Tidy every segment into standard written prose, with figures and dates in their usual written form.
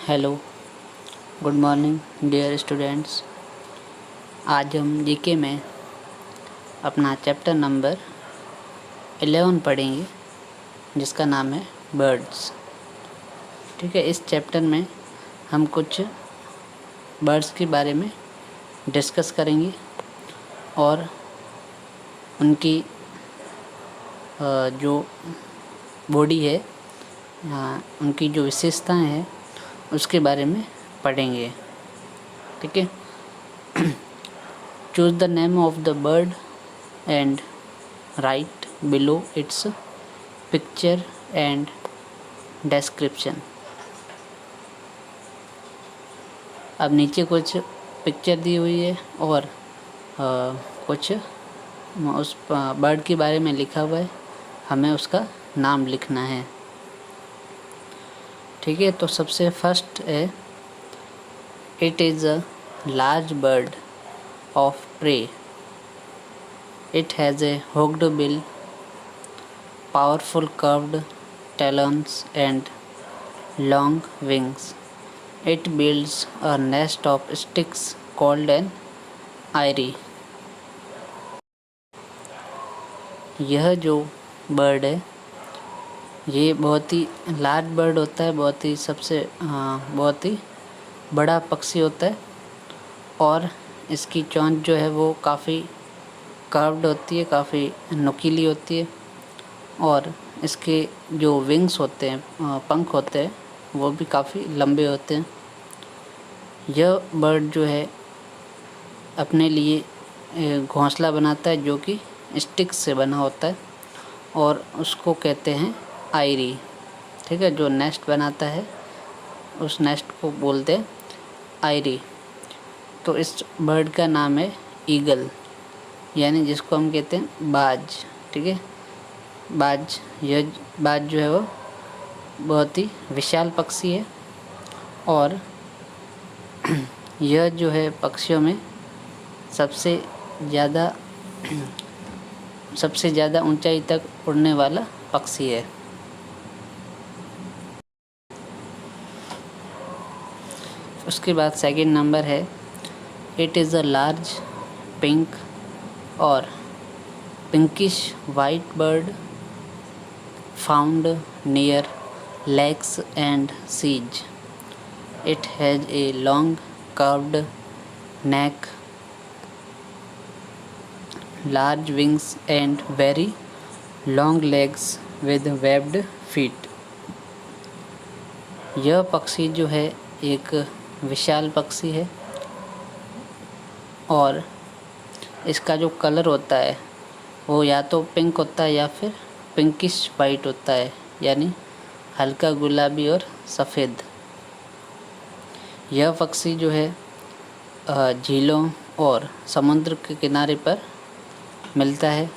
Hello, good morning dear students. आज हम GK में अपना चैप्टर नंबर 11 पढ़ेंगे, जिसका नाम है बर्ड्स। ठीक है, इस चैप्टर में हम कुछ बर्ड्स के बारे में डिस्कस करेंगे और उनकी जो बॉडी है, उनकी जो विशेषताएं हैं उसके बारे में पढ़ेंगे। ठीक है, choose the name of the bird and right below it's picture and description. अब नीचे कुछ पिक्चर दी हुई है और कुछ उस बर्ड के बारे में लिखा हुआ है, हमें उसका नाम लिखना है। ठीक है, तो सबसे फर्स्ट है, it is a large bird of prey. It has a hooked bill, powerful curved talons and long wings. It builds a nest of sticks called an eyrie. यह जो बर्ड है ये बहुत ही लार्ज बर्ड होता है, बहुत ही बड़ा पक्षी होता है और इसकी चोंच जो है वो काफ़ी कर्व्ड होती है, काफ़ी नुकीली होती है और इसके जो विंग्स होते हैं, पंख होते हैं, वो भी काफ़ी लंबे होते हैं। यह बर्ड जो है अपने लिए घोंसला बनाता है जो कि स्टिक्स से बना होता है और उसको कहते हैं आयरी। ठीक है, जो नेस्ट बनाता है उस नेस्ट को बोलते हैं आयरी। तो इस बर्ड का नाम है ईगल, यानी जिसको हम कहते हैं बाज। ठीक है, बाज, यह बाज जो है वो बहुत ही विशाल पक्षी है और यह जो है पक्षियों में सबसे ज़्यादा ऊंचाई तक उड़ने वाला पक्षी है। उसके बाद सेकंड नंबर है, it is a large pink और pinkish white bird found near lakes and seas. It has a long curved neck, large wings and very long legs with webbed feet. यह पक्षी जो है एक विशाल पक्षी है और इसका जो कलर होता है वो या तो पिंक होता है या फिर पिंकिश वाइट होता है, यानी हल्का गुलाबी और सफ़ेद। यह पक्षी जो है झीलों और समुद्र के किनारे पर मिलता है।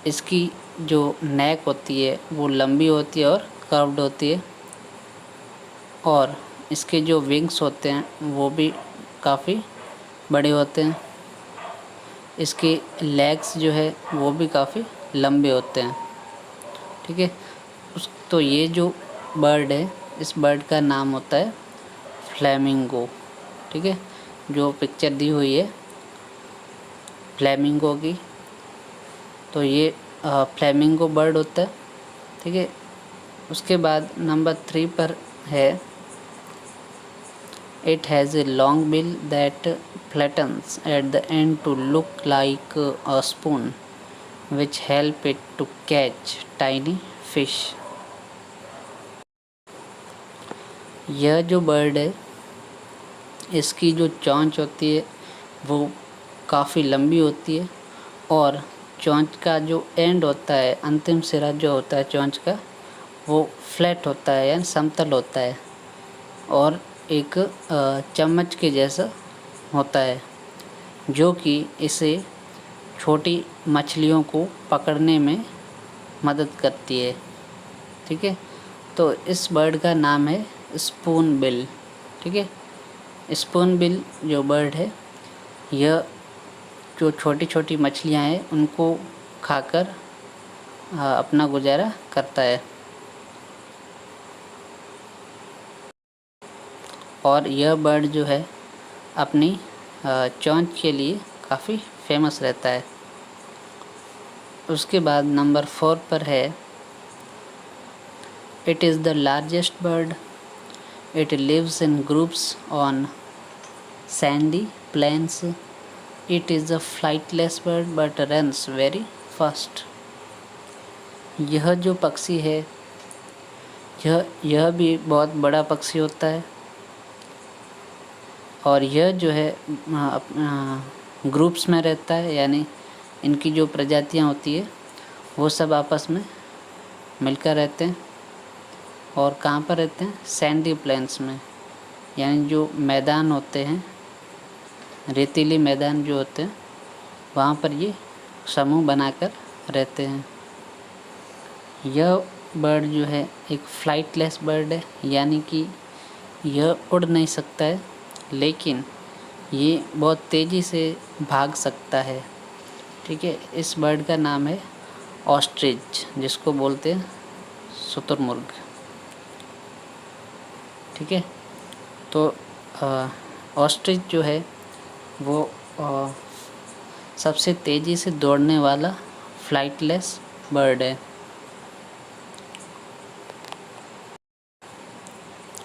इसकी जो नेक होती है वो लंबी होती है और कर्व्ड होती है और इसके जो विंग्स होते हैं वो भी काफ़ी बड़े होते हैं। इसके लेग्स जो है वो भी काफ़ी लंबे होते हैं। ठीक है, तो ये जो बर्ड है, इस बर्ड का नाम होता है फ्लेमिंगो। ठीक है, जो पिक्चर दी हुई है फ्लेमिंगो की, तो ये फ्लेमिंगो बर्ड होता है। ठीक है, उसके बाद नंबर 3 पर है, it has a long bill that flattens at the end to look like a spoon, which help it to catch tiny fish. यह जो बर्ड है इसकी जो चोंच होती है वो काफ़ी लंबी होती है और चोंच का जो एंड होता है, अंतिम सिरा जो होता है चोंच का, वो फ्लैट होता है यानी समतल होता है और एक चम्मच के जैसा होता है, जो कि इसे छोटी मछलियों को पकड़ने में मदद करती है। ठीक है, तो इस बर्ड का नाम है स्पून बिल। ठीक है, स्पून बिल जो बर्ड है यह जो छोटी छोटी मछलियां हैं उनको खाकर अपना गुजारा करता है। और यह बर्ड जो है अपनी चोंच के लिए काफ़ी फेमस रहता है। उसके बाद नंबर 4 पर है it is the largest bird. It lives in groups on sandy plains. It is a flightless bird but runs very fast. यह जो पक्षी है यह भी बहुत बड़ा पक्षी होता है और यह जो है ग्रुप्स में रहता है, यानी इनकी जो प्रजातियां होती है वो सब आपस में मिलकर रहते हैं। और कहाँ पर रहते हैं? सैंडी प्लेन्स में, यानी जो मैदान होते हैं, रेतीले मैदान जो होते हैं, वहाँ पर ये समूह बनाकर रहते हैं। यह बर्ड जो है एक फ्लाइटलेस बर्ड है, यानी कि यह उड़ नहीं सकता है, लेकिन ये बहुत तेज़ी से भाग सकता है। ठीक है, इस बर्ड का नाम है ऑस्ट्रिच, जिसको बोलते हैं शुतुरमुर्ग। ठीक है, तो ऑस्ट्रिच जो है वो सबसे तेज़ी से दौड़ने वाला फ्लाइटलेस बर्ड है।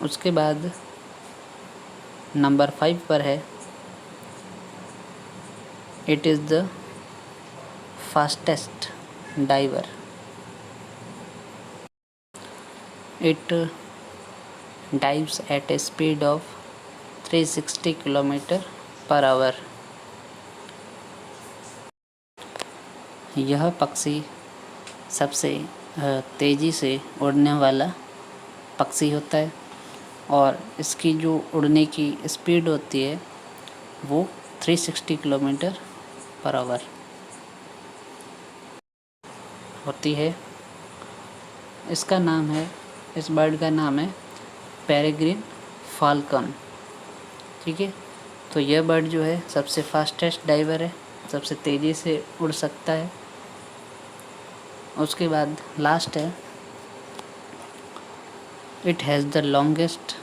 उसके बाद नंबर 5 पर है it is the fastest diver. It dives at a speed of 360 km/h। यह पक्षी सबसे तेज़ी से उड़ने वाला पक्षी होता है और इसकी जो उड़ने की स्पीड होती है वो 360 km/h होती है। इसका नाम है, इस बर्ड का नाम है पेरेग्रिन फाल्कन। ठीक है, तो यह बर्ड जो है सबसे फास्टेस्ट डाइवर है, सबसे तेज़ी से उड़ सकता है। उसके बाद लास्ट है it has the longest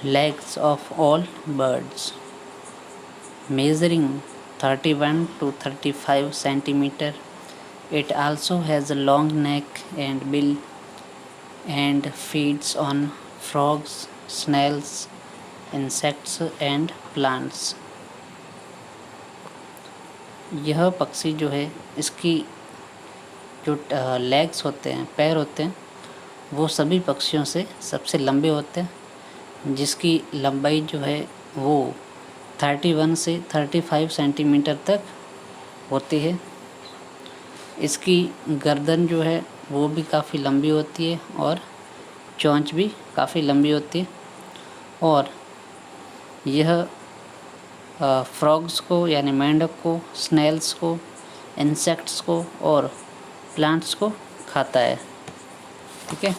legs of all birds, measuring 31 to 35 centimeter. It also has a long neck and bill and feeds on frogs, snails, insects and plants. यह पक्षी जो है इसकी जो लेग्स होते हैं, पैर होते हैं, वो सभी पक्षियों से सबसे लंबे होते हैं, जिसकी लंबाई जो है वो 31 से 35 सेंटीमीटर तक होती है। इसकी गर्दन जो है वो भी काफ़ी लंबी होती है और चोंच भी काफ़ी लंबी होती है। और यह फ्रॉग्स को, यानी मेंढक को, स्नेल्स को, इंसेक्ट्स को और प्लांट्स को खाता है। ठीक है,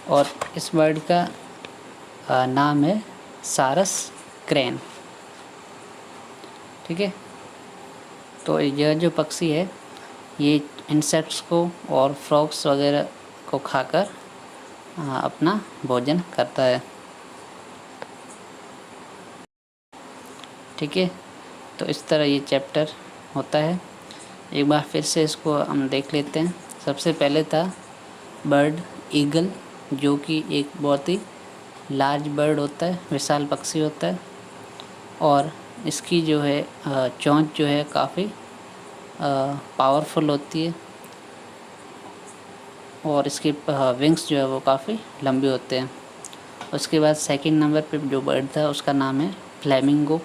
और इस बर्ड का नाम है सारस क्रेन। ठीक है, तो यह जो पक्षी है ये इंसेक्ट्स को और फ्रॉग्स वगैरह को खाकर अपना भोजन करता है। ठीक है, तो इस तरह ये चैप्टर होता है। एक बार फिर से इसको हम देख लेते हैं। सबसे पहले था बर्ड ईगल, जो कि एक बहुत ही लार्ज बर्ड होता है, विशाल पक्षी होता है और इसकी जो है चोंच जो है काफ़ी पावरफुल होती है और इसकी विंग्स जो है वो काफ़ी लंबे होते हैं। उसके बाद सेकंड नंबर पे जो बर्ड था उसका नाम है फ्लेमिंगो।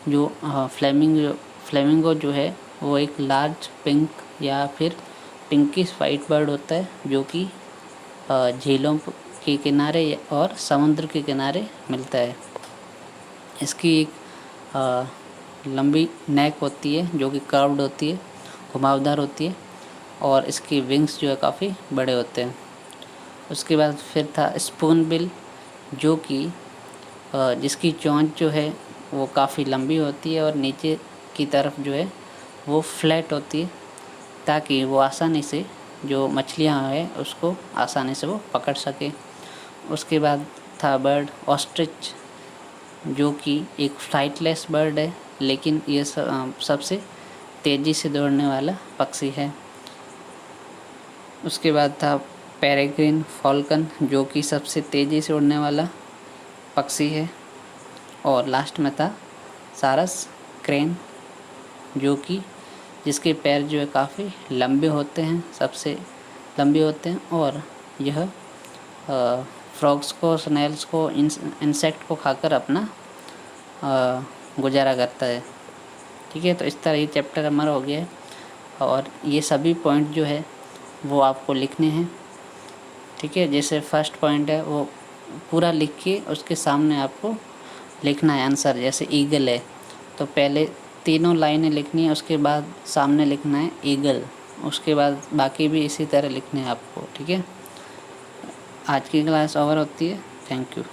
जो फ्लेमिंगो जो है वो एक लार्ज पिंक या फिर पिंकिश वाइट बर्ड होता है, जो कि झीलों के किनारे और समुद्र के किनारे मिलता है। इसकी एक लंबी नेक होती है जो कि कर्व्ड होती है, घुमावदार होती है और इसकी विंग्स जो है काफ़ी बड़े होते हैं। उसके बाद फिर था स्पून बिल, जो कि जिसकी चोंच जो है वो काफ़ी लंबी होती है और नीचे की तरफ जो है वो फ्लैट होती है, ताकि वो आसानी से जो मछलियाँ हैं उसको आसानी से वो पकड़ सके। उसके बाद था बर्ड ऑस्ट्रिच, जो कि एक फ्लाइटलेस बर्ड है, लेकिन ये सबसे तेज़ी से दौड़ने वाला पक्षी है। उसके बाद था पेरेग्रिन फॉल्कन, जो कि सबसे तेज़ी से उड़ने वाला पक्षी है। और लास्ट में था सारस क्रेन, जो कि जिसके पैर जो है काफ़ी लंबे होते हैं, सबसे लंबे होते हैं, और यह फ्रॉग्स को, स्नेल्स को, इंसेक्ट को खाकर अपना गुजारा करता है। ठीक है, तो इस तरह ये चैप्टर हमारा हो गया है, और ये सभी पॉइंट जो है वो आपको लिखने हैं। ठीक है, जैसे फर्स्ट पॉइंट है वो पूरा लिख के उसके सामने आपको लिखना है आंसर। जैसे ईगल है तो पहले तीनों लाइनें लिखनी है, उसके बाद सामने लिखना है ईगल, उसके बाद बाकी भी इसी तरह लिखने हैं आपको। ठीक है, आज की क्लास ओवर होती है। Thank you.